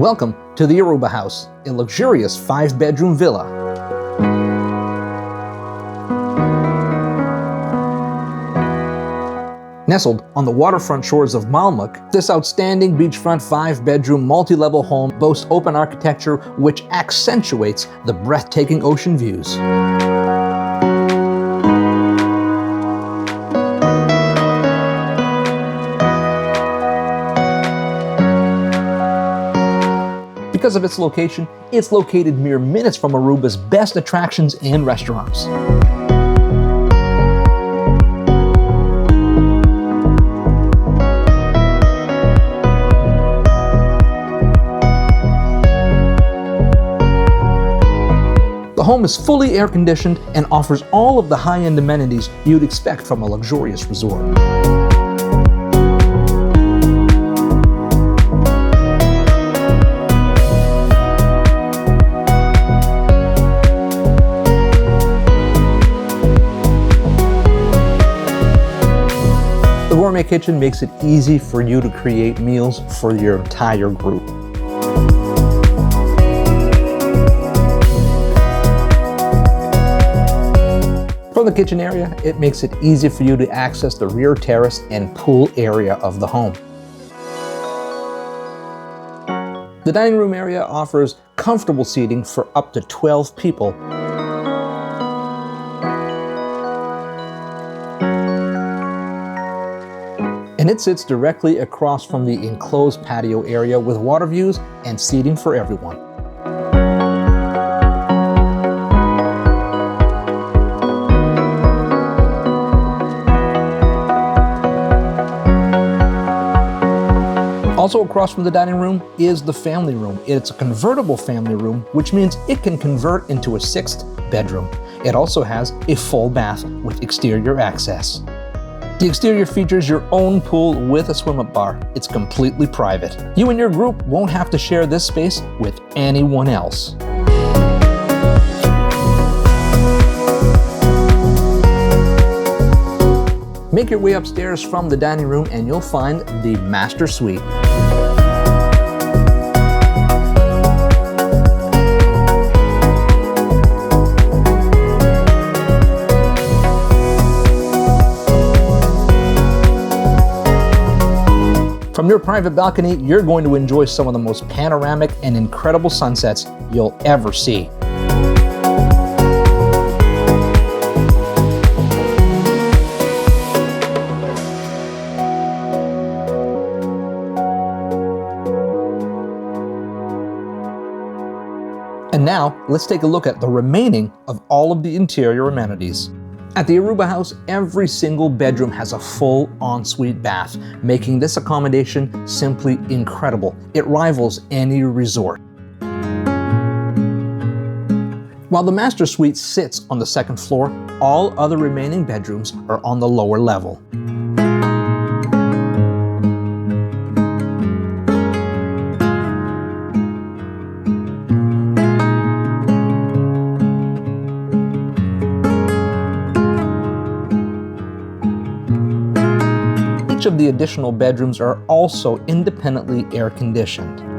Welcome to the Aruba House, a luxurious 5-bedroom villa. Nestled on the waterfront shores of Malmök, this outstanding beachfront 5-bedroom multi-level home boasts open architecture which accentuates the breathtaking ocean views. Because of its location, it's located mere minutes from Aruba's best attractions and restaurants. The home is fully air-conditioned and offers all of the high-end amenities you'd expect from a luxurious resort. The gourmet kitchen makes it easy for you to create meals for your entire group. From the kitchen area, it makes it easy for you to access the rear terrace and pool area of the home. The dining room area offers comfortable seating for up to 12 people. And it sits directly across from the enclosed patio area with water views and seating for everyone. Also across from the dining room is the family room. It's a convertible family room, which means it can convert into a 6th bedroom. It also has a full bath with exterior access. The exterior features your own pool with a swim-up bar. It's completely private. You and your group won't have to share this space with anyone else. Make your way upstairs from the dining room and you'll find the master suite. From your private balcony, you're going to enjoy some of the most panoramic and incredible sunsets you'll ever see. And now, let's take a look at the remaining of all of the interior amenities. At the Aruba House, every single bedroom has a full ensuite bath, making this accommodation simply incredible. It rivals any resort. While the master suite sits on the 2nd floor, all other remaining bedrooms are on the lower level. Each of the additional bedrooms are also independently air-conditioned.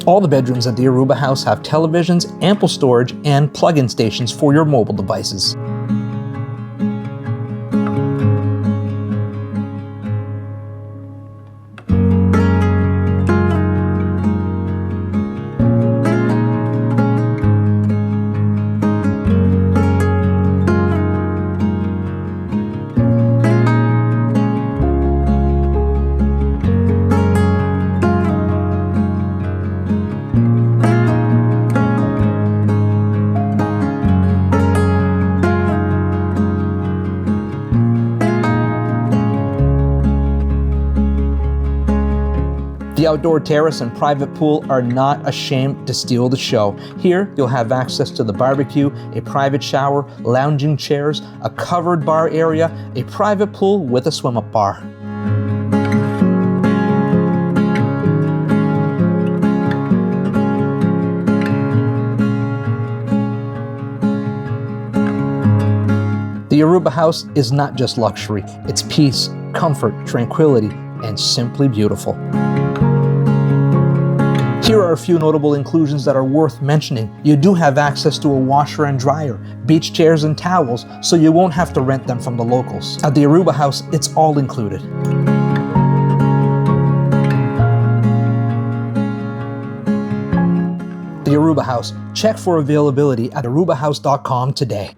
All the bedrooms at the Aruba House have televisions, ample storage, and plug-in stations for your mobile devices. The outdoor terrace and private pool are not ashamed to steal the show. Here, you'll have access to the barbecue, a private shower, lounging chairs, a covered bar area, a private pool with a swim-up bar. The Aruba House is not just luxury, it's peace, comfort, tranquility, and simply beautiful. Here are a few notable inclusions that are worth mentioning. You do have access to a washer and dryer, beach chairs and towels, so you won't have to rent them from the locals. At the Aruba House, it's all included. The Aruba House. Check for availability at arubahouse.com today.